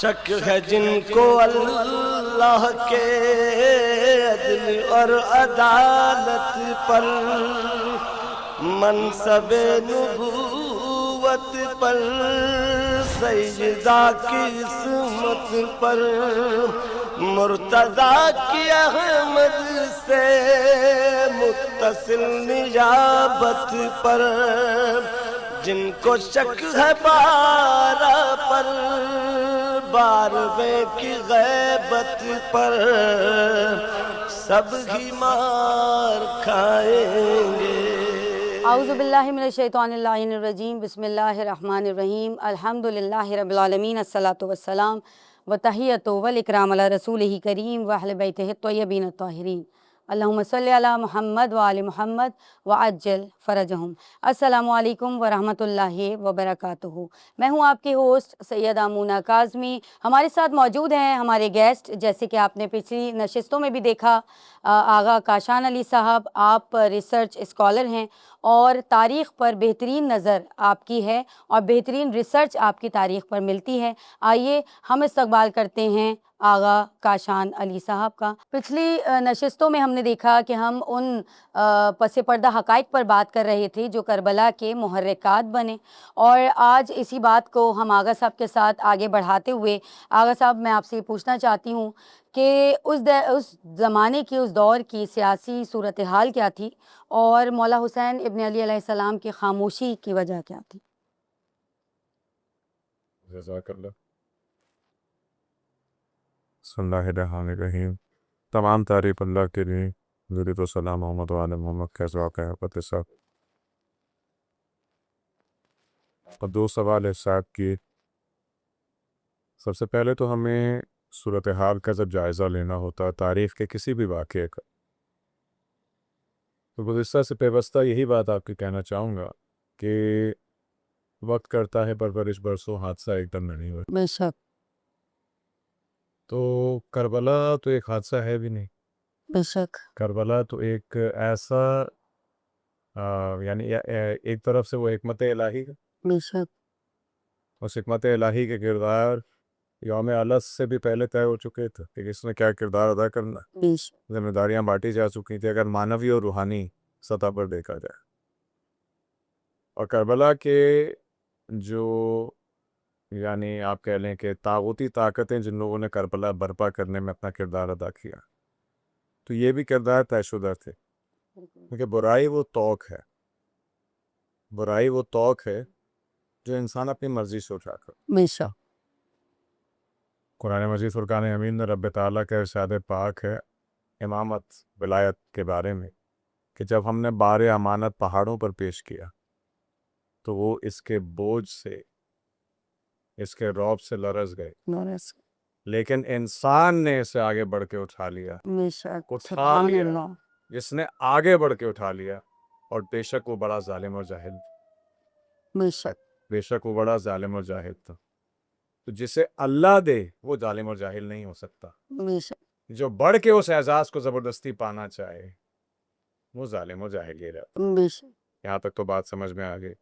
شک ہے جن کو اللہ کے عدل اور عدالت پر، منصب نبوت پر، سیدہ کی عصمت پر، مرتضیٰ کی احمد سے متصل نیابت پر، جن کو شک ہے بارہ پر، بارہویں کی غیبت پر، سب ہی مار کھائیں گے۔ اعوذ باللہ من الشیطان اللعین الرجیم، بسم اللہ الرحمن الرحیم، الحمدللہ رب العالمین، الصلاۃ والسلام وتحیۃ والاکرام علی رسولہ کریم واہل بیتہ الطیبین الطاہرین، اللہم صلی علی محمد وآل محمد وعجل فرجہم۔ السلام علیکم ورحمۃ اللہ وبرکاتہ۔ میں ہوں آپ کی ہوسٹ سیدہ مونا کاظمی۔ ہمارے ساتھ موجود ہیں ہمارے گیسٹ، جیسے کہ آپ نے پچھلی نشستوں میں بھی دیکھا، آغا کاشان علی صاحب، آپ ریسرچ اسکالر ہیں اور تاریخ پر بہترین نظر آپ کی ہے اور بہترین ریسرچ آپ کی تاریخ پر ملتی ہے۔ آئیے ہم استقبال کرتے ہیں آغا کاشان علی صاحب کا۔ پچھلی نشستوں میں ہم نے دیکھا کہ ہم ان پس پردہ حقائق پر بات کر رہے تھے جو کربلا کے محرکات بنے، اور آج اسی بات کو ہم آغا صاحب کے ساتھ آگے بڑھاتے ہوئے، آغا صاحب میں آپ سے یہ پوچھنا چاہتی ہوں کہ اس زمانے کی، اس دور کی سیاسی صورتحال کیا تھی اور مولا حسین ابن علی علیہ السلام کی خاموشی کی وجہ کیا تھی؟ جزاک اللہ۔ بسم اللہ الرحمن الرحیم۔ تمام تعریف اللہ کے لیے، درود و سلام محمد وعلی محمد۔ کیسے واقع ہے فتح صاحب؟ اور دو سوال ہے صاحب کی۔ سب سے پہلے تو ہمیں صورتحال کا جب جائزہ لینا ہوتا ہے تاریخ کے کسی بھی واقعے کا، تو گزشتہ سے پیوستہ یہی بات آپ کی کہنا چاہوں گا کہ وقت کرتا ہے پرورش برسوں، حادثہ ایک دم میں نہیں ہوا۔ بے شک، تو کربلا تو ایک حادثہ ہے بھی نہیں۔ بے شک، کربلا تو ایک ایسا یعنی ایک طرف سے وہ حکمت الہی ہے، بے شک، اس حکمت الہی کے کردار یوم الس سے بھی پہلے طے ہو چکے تھے کہ اس نے کیا کردار ادا کرنا، بے شک، ذمہ داریاں بانٹی جا چکی تھیں اگر معنوی اور روحانی سطح پر دیکھا جائے۔ اور کربلا کے جو یعنی آپ کہہ لیں کہ طاغوتی طاقتیں جن لوگوں نے کربلا برپا کرنے میں اپنا کردار ادا کیا، تو یہ بھی کردار طے شدہ تھے، کیونکہ برائی وہ توق ہے، برائی وہ توق ہے جو انسان اپنی مرضی سے اٹھا کر۔ بے شک، قرآن مجید فرقان حمید میں رب تعالیٰ کا ارشاد پاک ہے امامت ولایت کے بارے میں کہ جب ہم نے بار امانت پہاڑوں پر پیش کیا تو وہ اس کے بوجھ سے، اس کے رعب سے لرز گئے، لیکن انسان نے اسے آگے بڑھ کے اٹھا لیا، بے شک، اٹھا سبحان لیا، اللہ، جس نے آگے بڑھ کے اٹھا لیا، اور بے شک وہ بڑا ظالم اور جاہل، بے شک، بے شک وہ بڑا ظالم اور جاہل تھا۔ تو جسے اللہ دے وہ ظالم اور جاہل نہیں ہو سکتا، بے شک، جو بڑھ کے اس اعزاز کو زبردستی پانا چاہے وہ ظالم و جاہل ہی رہتا۔ بے شک، یہاں تک تو بات سمجھ میں آ گئی۔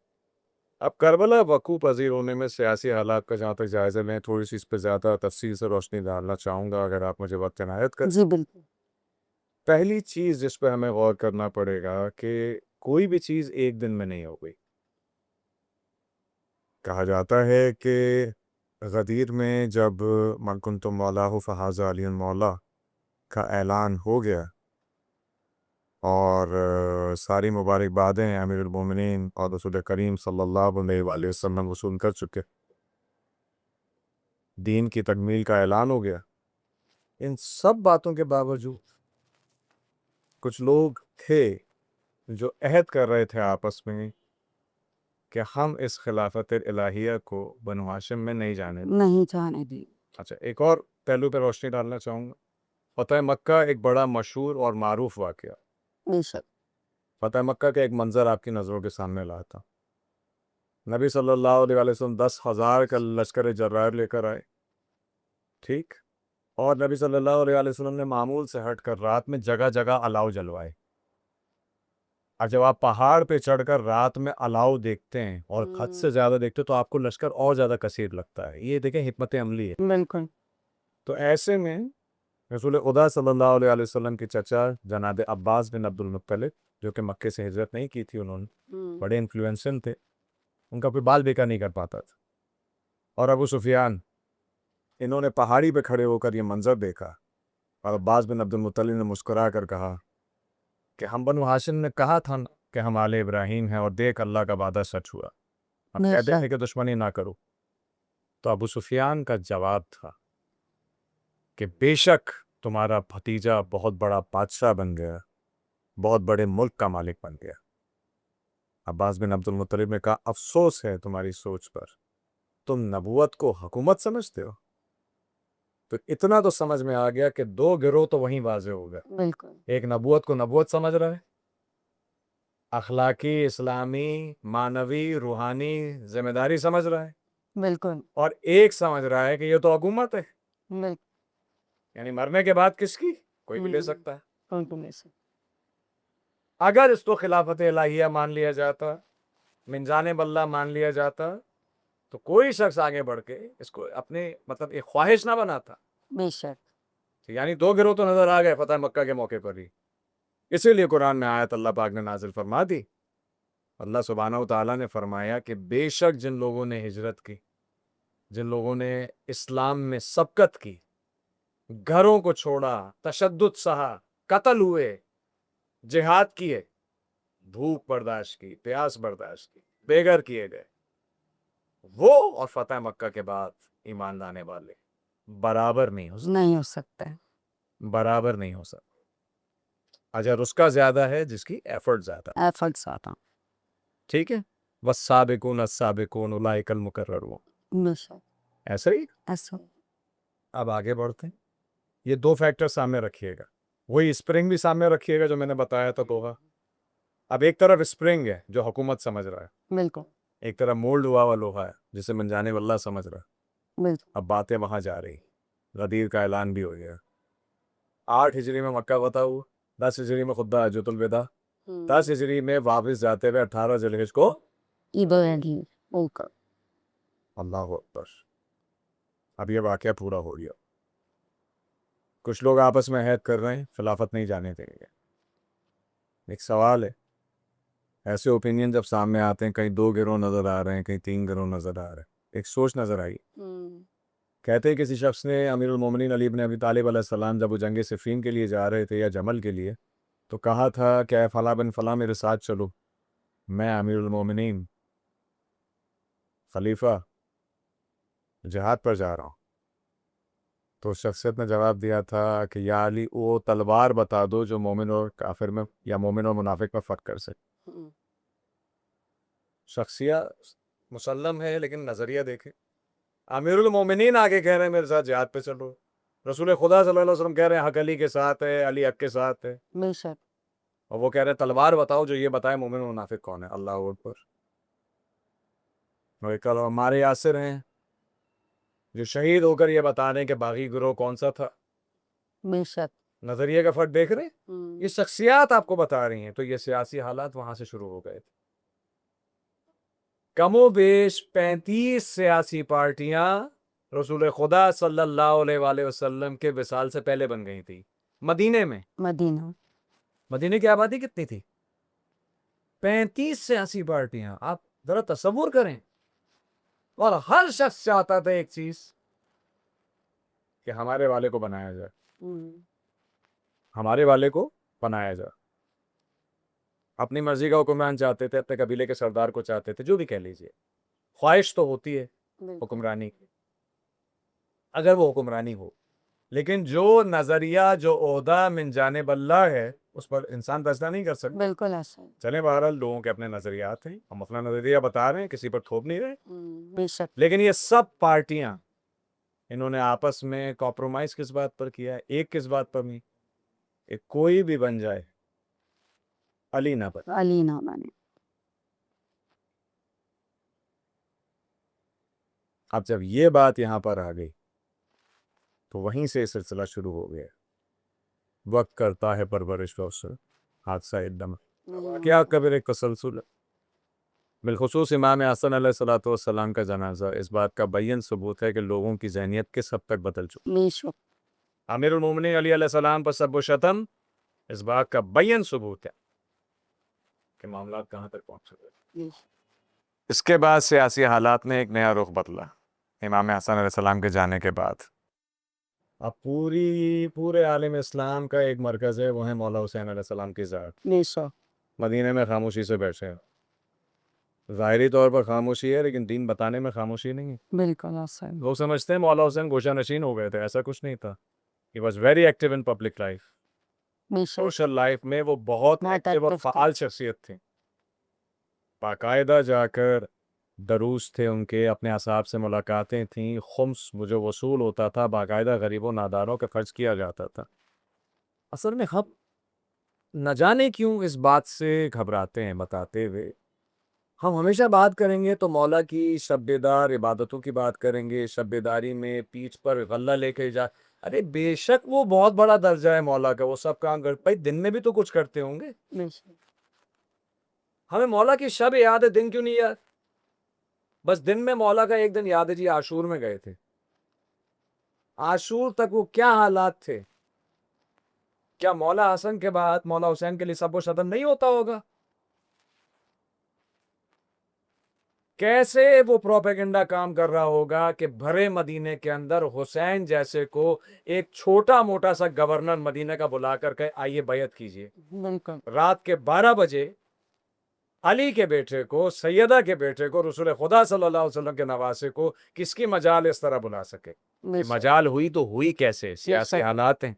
اب کربلا وقوع پذیر ہونے میں سیاسی حالات کا جہاں تک جائزہ میں تھوڑی سی اس پہ زیادہ تفصیل سے روشنی ڈالنا چاہوں گا اگر آپ مجھے وقت عنایت کریں۔ جی بالکل، پہلی چیز جس پہ ہمیں غور کرنا پڑے گا کہ کوئی بھی چیز ایک دن میں نہیں ہو گئی۔ کہا جاتا ہے کہ غدیر میں جب من کنت مولاہ فہذا علی مولا کا اعلان ہو گیا اور ساری مبارکبادیں امیر المومنین اور رسول کریم صلی اللہ علیہ وآلہ وسلم وصول کر چکے، دین کی تکمیل کا اعلان ہو گیا، ان سب باتوں کے باوجود کچھ لوگ تھے جو عہد کر رہے تھے آپس میں کہ ہم اس خلافت الہیہ کو بنو ہاشم میں نہیں جانے دیں۔ نہیں جانے دی، اچھا، ایک اور پہلو پہ روشنی ڈالنا چاہوں گا۔ فتح مکہ ایک بڑا مشہور اور معروف واقعہ، بے شک، فتح مکہ کا ایک منظر آپ کی نظروں کے سامنے لایا تھا۔ نبی صلی اللہ علیہ وسلم 10,000 کا لشکر جرار لے کر آئے، ٹھیک، اور نبی صلی اللہ علیہ وسلم نے معمول سے ہٹ کر رات میں جگہ جگہ الاؤ جلوائے، اور جب آپ پہاڑ پہ چڑھ کر رات میں الاؤ دیکھتے ہیں اور حد سے زیادہ دیکھتے ہیں تو آپ کو لشکر اور زیادہ کثیر لگتا ہے. یہ دیکھیں حکمت عملی ہے. بالکل. تو ایسے میں رسول خدا صلی اللہ علیہ وسلم کے چچا جناب عباس بن عبد المطلب جو کہ مکے سے ہجرت نہیں کی تھی، انہوں نے بڑے انفلوئنسر تھے، ان کا کوئی بال بیکا نہیں کر پاتا تھا. اور ابو سفیان، انہوں نے پہاڑی پہ کھڑے ہو کر یہ منظر دیکھا اور عباس بن عبد المطلب نے مسکرا کر کہا کہ ہم بنو ہاشم نے کہا تھا کہ ہم آل ابراہیم ہیں، اور دیکھ اللہ کا وعدہ سچ ہوا، ہم کہتے ہیں کہ دشمنی نہ کرو. تو ابو سفیان کا جواب تھا کہ بے شک تمہارا بھتیجا بہت بڑا بادشاہ بن گیا، بہت بڑے ملک کا مالک بن گیا. عباس بن عبد المطلب نے کہا افسوس ہے تمہاری سوچ پر، تم نبوت کو حکومت سمجھتے ہو. تو اتنا تو سمجھ میں آ گیا کہ دو گروہ تو وہیں واضح ہو گئے. بالکل. ایک نبوت کو نبوت سمجھ رہا ہے، اخلاقی، اسلامی، معنوی، روحانی ذمہ داری سمجھ رہا ہے، بالکل. اور ایک سمجھ رہا ہے کہ یہ تو حکومت ہے، بالکل. یعنی مرنے کے بعد کس کی کوئی بھی لے سکتا ہے. بالکل ایسے. اگر اس کو خلافت الہیہ مان لیا جاتا، من جانب اللہ مان لیا جاتا، تو کوئی شخص آگے بڑھ کے اس کو اپنے مطلب ایک خواہش نہ بناتا. بے شک. یعنی دو گروہ تو نظر آ گئے فتح مکہ کے موقع پر ہی. اسی لیے قرآن میں آیت اللہ پاک نے نازل فرما دی. اللہ سبحانہ و تعالیٰ نے فرمایا کہ بے شک جن لوگوں نے ہجرت کی، جن لوگوں نے اسلام میں سبقت کی، گھروں کو چھوڑا، تشدد سہا، قتل ہوئے، جہاد کیے، بھوک برداشت کی، پیاس برداشت کی، بے گھر کیے گئے، وہ اور فتح مکہ کے بعد ایمان لانے والے برابر نہیں ہو سکتے. نہیں ہو سکتا ہے. برابر نہیں ہو سکتا. اجر اس کا زیادہ ہے جس کی ایفرٹ زیادہ. ایفرٹس آتا. ٹھیک ہے. والسابقون السابقون اولئک المقررون. بے شک. ایسا ہی. ایسا. اب آگے بڑھتے ہیں. یہ دو فیکٹر سامنے رکھیے گا. وہی اسپرنگ بھی سامنے رکھیے گا جو میں نے بتایا تھا دوہا. اب ایک طرف اسپرنگ ہے جو حکومت سمجھ رہا ہے، بالکل. ایک طرف مولڈ ہوا لوہا ہے جسے من جانب اللہ سمجھ رہا ہے. بالکل. اب باتیں وہاں جا رہی. غدیر کا اعلان بھی ہو گیا. 8 ہجری میں مکہ فتح ہوا، 10 ہجری میں خطبہ حجۃ الوداع، 10 ہجری میں واپس جاتے ہوئے 18 ذی الحجہ کو ابراہیم. بالکل. اللہ اکبر. اب یہ واقعہ پورا ہو گیا. کچھ لوگ آپس میں عہد کر رہے ہیں خلافت نہیں جانے دیں گے. ایک سوال ہے، ایسے اوپینین جب سامنے آتے ہیں، کہیں 2 گروہ نظر آ رہے ہیں، کہیں 3 گروہ نظر آ رہے ہیں، ایک سوچ نظر آئی. کہتے ہیں کسی شخص نے امیر المومنین علی بن ابی طالب علیہ السلام جب وہ جنگ صفین کے لیے جا رہے تھے یا جمل کے لیے، تو کہا تھا کہ اے فلاں بن فلاں میرے ساتھ چلو، میں امیر المومنین خلیفہ جہاد پر جا رہا ہوں. تو اس شخصیت نے جواب دیا تھا کہ یا علی وہ تلوار بتا دو جو مومن اور کافر میں یا مومن اور منافق میں فرق کر سکے. شخصیہ مسلم ہے لیکن نظریہ دیکھیں. امیر المومنین آگے کہہ رہے ہیں میرے ساتھ جہاد پہ چلو، رسول خدا صلی اللہ علیہ وسلم کہہ رہے ہیں حق علی کے ساتھ ہے، علی حق کے ساتھ ہے، بے شک. اور وہ کہہ رہے ہیں تلوار بتاؤ جو یہ بتائے مومن اور منافق کون ہے. اللہ اکبر. اور کل ہمارے یاسر ہیں جو شہید ہو کر یہ بتا رہے ہیں کہ باغی گروہ کون سا تھا. بے شک. نظریے کا فرق دیکھ رہے ہیں. یہ شخصیات آپ کو بتا رہی ہیں. تو یہ سیاسی حالات وہاں سے شروع ہو گئے تھے. کم و بیش 35 سیاسی پارٹیاں رسول خدا صلی اللہ علیہ وآلہ وسلم کے وصال سے پہلے بن گئی تھی مدینے میں. مدینے کی آبادی کتنی تھی؟ 35 سیاسی پارٹیاں. آپ ذرا تصور کریں. اور ہر شخص چاہتا تھا ایک چیز کہ ہمارے والے کو بنایا جائے، ہمارے والے کو بنایا جائے. اپنی مرضی کا حکمران چاہتے تھے، اپنے قبیلے کے سردار کو چاہتے تھے، جو بھی کہہ لیجئے. خواہش تو ہوتی ہے حکمرانی کی اگر وہ حکمرانی ہو، لیکن جو نظریہ جو عہدہ من جانب اللہ ہے اس پر انسان فیصلہ نہیں کر سکتا. بالکل ایسا. چلیں بہرحال لوگوں کے اپنے نظریات ہیں، ہم اپنا نظریہ بتا رہے ہیں، کسی پر تھوپ نہیں رہے. بے شک. لیکن یہ سب پارٹیاں انہوں نے آپس میں کمپرومائز کس بات پر کیا ہے؟ ایک کس بات پر نہیں، ایک کوئی بھی بن جائے علی نہ بن. علی نہ بنے. اب جب یہ بات یہاں پر آ گئی تو وہیں سے سلسلہ شروع ہو گیا. وقت کرتا ہے پرورش کا اسر، حادثہ دم کیا کبر ایک تسلسل ہے. بالخصوص امام حسن علیہ الصلوۃ والسلام کا جنازہ اس بات کا بیان ثبوت ہے کہ لوگوں کی ذہنیت کس حد تک بدل چکی. بے شک. امیر المومنین علی علیہ السلام پر سب و شتم اس بات کا بیان ثبوت ہے کہ معاملات کہاں تک پہنچ گئے. اس کے بعد سیاسی حالات نے ایک نیا رخ بدلا امام حسن علیہ السلام کے جانے کے بعد. اب پورے عالم اسلام کا ایک مرکز ہے، وہ ہے مولا حسین علیہ السلام کی ذات. بے شک. مدینے میں خاموشی سے بیٹھے ہیں. ظاہری طور پر خاموشی ہے لیکن دین بتانے میں خاموشی نہیں ہے. بالکل حسین. لوگ سمجھتے ہیں مولا حسین گوشہ نشین ہو گئے تھے، ایسا کچھ نہیں تھا. He was very active in public life. بے شک. سوشل لائف میں وہ بہت ایکٹیو اور فعال شخصیت تھی. باقاعدہ جا کر دروس تھے ان کے، اپنے اصحاب سے ملاقاتیں تھیں، خمس جو وصول ہوتا تھا باقاعدہ غریبوں ناداروں کا خرچ کیا جاتا تھا. اصل میں ہم نہ جانے کیوں اس بات سے گھبراتے ہیں بتاتے ہوئے. ہم ہمیشہ بات کریں گے تو مولا کی شب بیدار عبادتوں کی بات کریں گے. شب بیداری میں پیٹھ پر غلہ لے کے جا، ارے بے شک وہ بہت بڑا درجہ ہے مولا کا، وہ سب کام کر بھائی دن میں بھی تو کچھ کرتے ہوں گے. بے شک. ہمیں مولا کی شب یاد ہے، دن کیوں نہیں یاد؟ بس دن میں مولا کا ایک دن یاد ہے جی عاشور میں گئے تھے. عاشور تک وہ کیا حالات تھے؟ کیا مولا حسن کے بعد مولا حسین کے لیے سب و شتم نہیں ہوتا ہوگا؟ کیسے وہ پروپیگنڈا کام کر رہا ہوگا کہ بھرے مدینے کے اندر حسین جیسے کو ایک چھوٹا موٹا سا گورنر مدینہ کا بلا کر کے آئیے بیعت کیجئے. بالکل. رات کے 12 بجے علی کے بیٹے کو، سیدہ کے بیٹے کو، رسول خدا صلی اللہ علیہ وسلم کے نواسے کو کس کی مجال اس طرح بلا سکے؟ مجال ہوئی تو ہوئی کیسے؟ سیاسی حالات ہیں.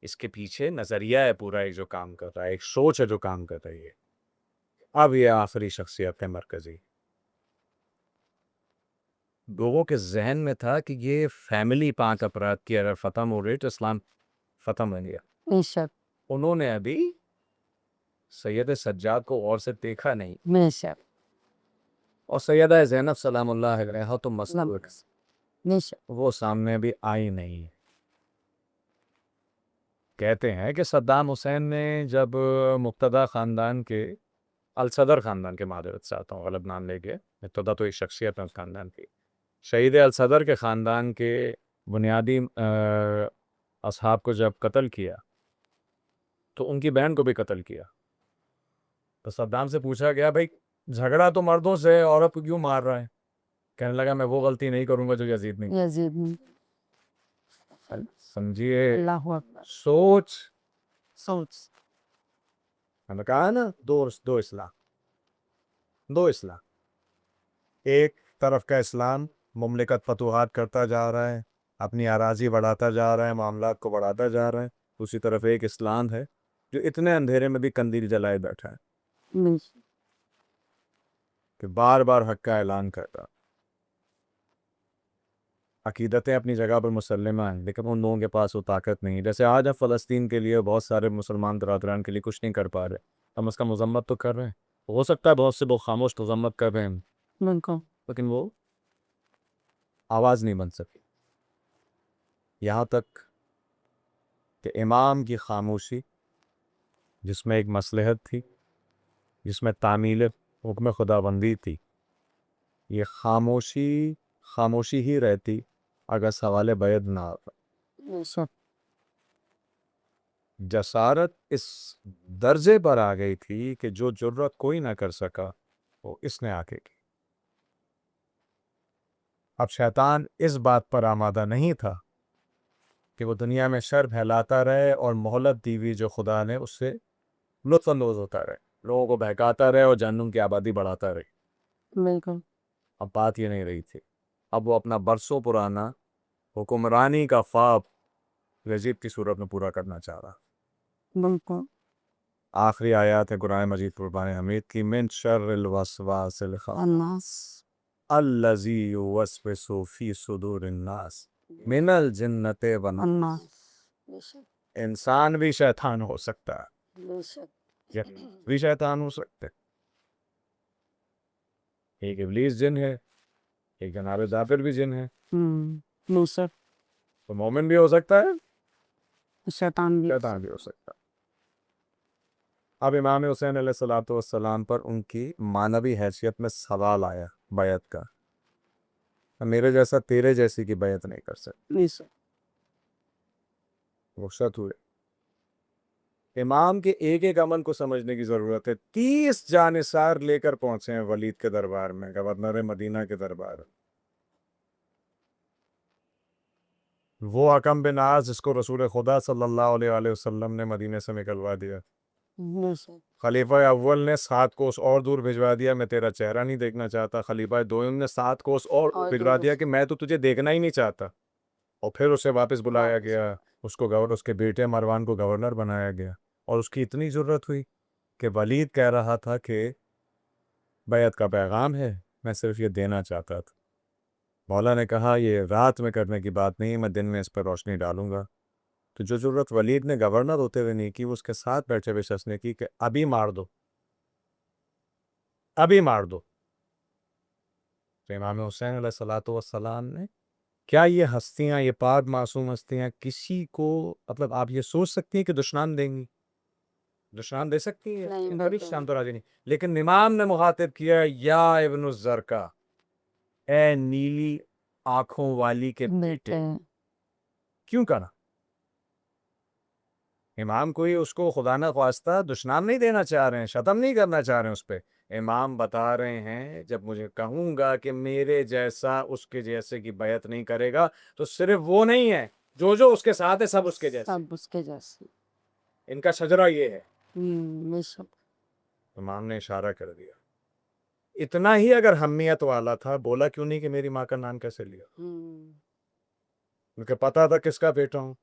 اس کے پیچھے نظریہ ہے پورا ایک جو کام کر رہا ہے، ایک سوچ ہے جو کام کر رہی ہے. اب یہ آخری شخصیت ہے مرکزی. لوگوں کے ذہن میں تھا کہ یہ فیملی 5 افراد کی اگر ختم ہو رہی تو اسلام ختم ہو گیا. بے شک. انہوں نے ابھی سید سجاد کو غور سے دیکھا نہیں، بے شک. اور سیدہ زینب سلام اللہ علیہا تو مسلوق، بے شک. وہ سامنے ابھی آئی نہیں. کہتے ہیں کہ صدام حسین نے جب مقتدی خاندان کے، الصدر خاندان کے، معذرت سے آتا ہوں غلط نام لے کے، مقتدی تو ایک شخصیت ہے اس خاندان کی، شہید الصدر کے خاندان کے بنیادی اصحاب کو جب قتل کیا تو ان کی بہن کو بھی قتل کیا. تو صدام سے پوچھا گیا بھائی جھگڑا تو مردوں سے، عورت کو کیوں مار رہا ہے؟ کہنے لگا میں وہ غلطی نہیں کروں گا جو یزید نہیں. یزید نہیں. سمجھیے اللہ اکبر. سوچ. سوچ. ہم نے کہا نا دو اسلام. ایک طرف کا اسلام مملکت فتوحات کرتا جا رہا ہے، اپنی اراضی بڑھاتا جا رہا ہے، معاملات کو بڑھاتا جا رہا ہے. دوسری طرف ایک اسلام ہے جو اتنے اندھیرے میں بھی قندیل جلائے بیٹھا ہے کہ بار بار حق کا اعلان کرتا. عقیدتیں اپنی جگہ پر مسلمہ ہیں لیکن ان لوگوں کے پاس وہ طاقت نہیں. جیسے آج ہم فلسطین کے لیے بہت سارے مسلمان برادران کے لیے کچھ نہیں کر پا رہے، ہم اس کا مذمت تو کر رہے ہیں. ہو سکتا ہے بہت سے لوگ خاموش مذمت کر رہے ہیں بالکل. لیکن وہ آواز نہیں بن سکی. یہاں تک کہ امام کی خاموشی جس میں ایک مصلحت تھی، جس میں تعمیل حکم خداوندی تھی، یہ خاموشی ہی رہتی اگر سوال بیعت نہ آتا. جسارت اس درجے پر آ گئی تھی کہ جو جرت کوئی نہ کر سکا وہ اس نے آ کے کی. اب شیطان اس بات پر آمادہ نہیں تھا کہ وہ دنیا میں شر پھیلاتا رہے اور مہلت دی ہوئی جو خدا نے اس سے لطف اندوز ہوتا رہے، لوگوں کو بہکاتا رہے اور جہنم کی آبادی بڑھاتا رہے. بالکل. اب بات یہ نہیں رہی تھی. اب وہ اپنا برسوں پرانا حکمرانی کا خواب یزید کی صورت میں پورا کرنا چاہ رہا. بالکل. آخری آیات ہے قرآن مجید فرقان حمید کی، من شر الوسواس الخناس الذی یوسوس فی صدور الناس من الجنۃ والناس. انسان بھی شیطان ہو سکتا ہے، بھی شیطان ہو سکتے. ایک ابلیس جن ہے، ایک جناب ظافر بھی جن ہے. تو مومن بھی ہو سکتا ہے، شیطان شیطان بھی ہو سکتا ہے. اب امام حسین علیہ الصلوۃ والسلام پر ان کی معنوی حیثیت میں سوال آیا بیعت کا، میرے جیسا تیرے جیسی کی بیعت نہیں کر سکتا، رخصت ہوئے۔ امام کے ایک ایک عمل کو سمجھنے کی ضرورت ہے۔ 30 جانثار لے کر پہنچے ہیں ولید کے دربار میں، گورنر مدینہ کے دربار۔ وہ حکم بن عاص جس کو رسول خدا صلی اللہ علیہ وآلہ وسلم نے مدینے سے نکلوا دیا، خلیفہ اول نے 7 کوس اور دور بھجوا دیا، میں تیرا چہرہ نہیں دیکھنا چاہتا۔ خلیفہ دوم نے 7 کوس اور بھجوا دیا کہ میں تو تجھے دیکھنا ہی نہیں چاہتا، اور پھر اسے واپس بلایا گیا، اس کو اس کے بیٹے مروان کو گورنر بنایا گیا، اور اس کی اتنی ضرورت ہوئی کہ ولید کہہ رہا تھا کہ بیعت کا پیغام ہے، میں صرف یہ دینا چاہتا تھا۔ مولا نے کہا یہ رات میں کرنے کی بات نہیں، میں دن میں اس پر روشنی ڈالوں گا۔ تو جو ضرورت ولید نے گورنر ہوتے ہوئے نہیں کی، وہ اس کے ساتھ بیٹھے ہوئے شخص نے کی کہ ابھی مار دو، ابھی مار دو۔ تو امام حسین علیہ الصلوۃ والسلام نے، کیا یہ ہستیاں، یہ پاک معصوم ہستیاں کسی کو، مطلب آپ یہ سوچ سکتی ہیں کہ دشنام دیں گی؟ دشنام دے سکتی ہیں؟ نہیں، کبھی بالکل شام تو راضی نہیں۔ لیکن امام نے مخاطب کیا، یا ابن الزرقا، اے نیلی آنکھوں والی کے بیٹے، کیوں کہنا؟ امام کوئی اس کو خدا نہ خواستہ دشنام نہیں دینا چاہ رہے ہیں، شتم نہیں کرنا چاہ رہے ہیں اس پہ۔ امام بتا رہے ہیں جب مجھے کہوں گا کہ میرے جیسا اس کے جیسے کی بیعت نہیں کرے گا، تو صرف وہ نہیں ہے، جو اس کے ساتھ ہے سب اس کے جیسے، سب اس کے جیسے۔ ان کا شجرہ یہ ہے۔ بے شک۔ امام نے اشارہ کر دیا۔ اتنا ہی اگر ہمیت والا تھا، بولا کیوں نہیں کہ میری ماں کا نام کیسے لیا؟ کیونکہ پتا تھا کس کا بیٹا ہوں،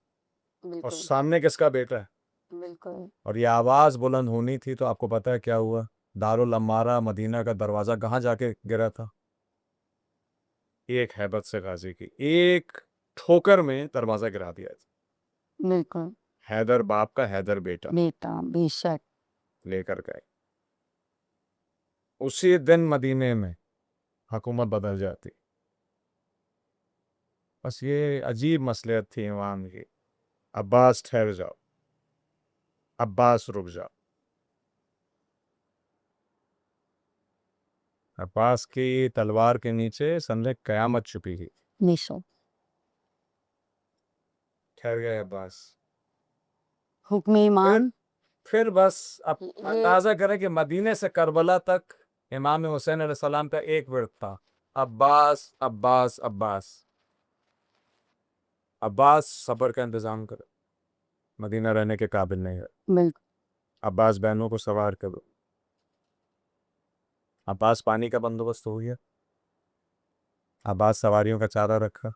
اور بالکل سامنے کس کا بیٹا ہے، بالکل۔ اور یہ آواز بلند ہونی تھی۔ تو آپ کو پتا ہے کیا ہوا؟ دارالامارہ مدینہ کا دروازہ کہاں جا کے گرا تھا؟ ایک ہیبت سے غازی کی ایک ٹھوکر میں دروازہ گرا دیا تھا۔ بالکل حیدر باپ کا، حیدر بیٹا بیٹا، بے شک۔ لے کر گئے۔ اسی دن مدینے میں حکومت بدل جاتی۔ بس یہ عجیب مصلحت تھی امام کی، عباس ٹھہر جاؤ، عباس رک جاؤ۔ عباس کی تلوار کے نیچے سمجھے قیامت چھپی تھی۔ بے شک۔ ٹھہر گئے عباس۔ حکم امام۔ پھر بس اب اندازہ کریں کہ مدینے سے کربلا تک امام حسین علیہ السلام کا ایک ورد تھا، عباس عباس عباس۔ عباس صبر کا انتظام کرو، مدینہ رہنے کے قابل نہیں ہے، بالکل۔ عباس بہنوں کو سوار کرو۔ عباس پانی کا بندوبست ہو گیا، عباس سواریوں کا چارہ رکھا۔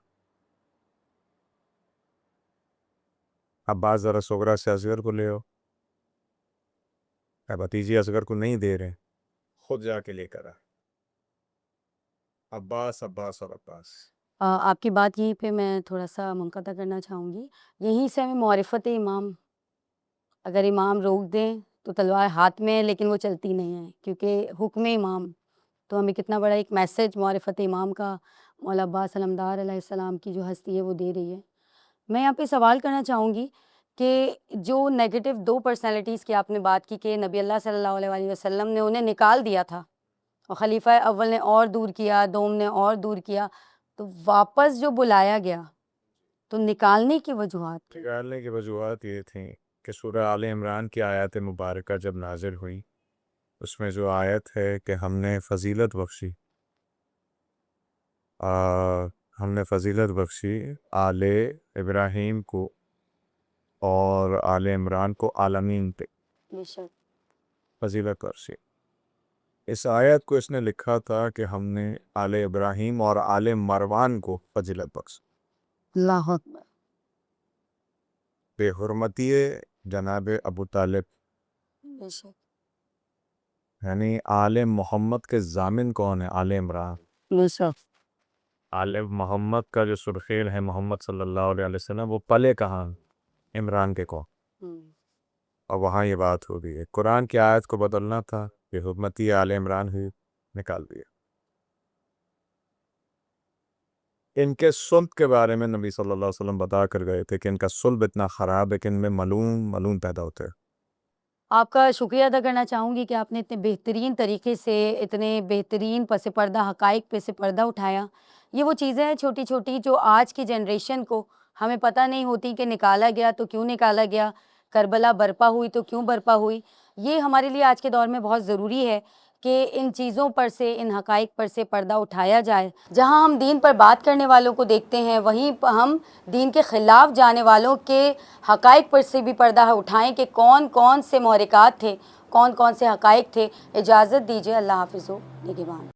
عباس ذرا سغرا سے اصغر کو لے آؤ، بھتیجی اصغر کو نہیں دے رہے، خود جا کے لے کر آ۔ عباس عباس اور عباس۔ آپ کی بات یہیں پہ میں تھوڑا سا منقطع کرنا چاہوں گی۔ یہیں سے ہمیں معرفت امام، اگر امام روک دیں تو تلوار ہاتھ میں ہے لیکن وہ چلتی نہیں ہے، کیونکہ حکم امام تو ہمیں کتنا بڑا ایک میسج معرفت امام کا مولا عباس علمدار علیہ السلام کی جو ہستی ہے وہ دے رہی ہے۔ میں یہاں پہ سوال کرنا چاہوں گی کہ جو نیگیٹو 2 پرسنالٹیز کی آپ نے بات کی کہ نبی اللہ صلی اللہ علیہ وآلہ وسلم نے انہیں نکال دیا تھا، اور خلیفہ اول نے اور دور کیا، دوم نے اور دور کیا، تو واپس جو بلایا گیا تو نکالنے کی وجوہات تھیں۔ نکالنے کی وجوہات یہ تھیں کہ سورہ آل عمران کی آیات مبارکہ جب نازل ہوئی، اس میں جو آیت ہے کہ ہم نے فضیلت بخشی آل ابراہیم کو اور آل عمران کو عالمین پہ بے شک۔ فضیلت بخشی۔ اس آیت کو اس نے لکھا تھا کہ ہم نے آل ابراہیم اور آل مروان کو فضیلت بخشی، اللہ اکبر۔ بے حرمتی جناب ابو طالب، بے شک۔ یعنی آل محمد کے ضامن کون ہے؟ آل عمران۔ بے شک۔ آل محمد کا جو سرخیل ہے محمد صلی اللہ علیہ وسلم، وہ پلے کہاں؟ عمران کے کون؟ اور وہاں یہ بات ہو گئی ہے، قرآن کی آیت کو بدلنا تھا، کہ حکمتی آل عمران ہوئی، نکال دیا۔ ان کے صلب کے بارے میں نبی صلی اللہ علیہ وسلم بتا کر گئے تھے کہ ان کا صلب اتنا خراب ہے کہ ان میں ملون پیدا ہوتے ہیں۔ آپ کا شکریہ ادا کرنا چاہوں گی کہ آپ نے اتنے بہترین طریقے سے اتنے بہترین پس پردہ حقائق پہ سے پردہ اٹھایا. یہ وہ چیزیں ہیں چھوٹی چھوٹی جو آج کی جنریشن کو ہمیں پتہ نہیں ہوتی کہ نکالا گیا تو کیوں نکالا گیا، کربلا برپا ہوئی تو کیوں برپا ہوئی. یہ ہمارے لیے آج کے دور میں بہت ضروری ہے کہ ان چیزوں پر سے، ان حقائق پر سے پردہ اٹھایا جائے. جہاں ہم دین پر بات کرنے والوں کو دیکھتے ہیں، وہیں ہم دین کے خلاف جانے والوں کے حقائق پر سے بھی پردہ اٹھائیں کہ کون کون سے محرکات تھے، کون کون سے حقائق تھے. اجازت دیجیے. اللہ حافظ و نگہبان.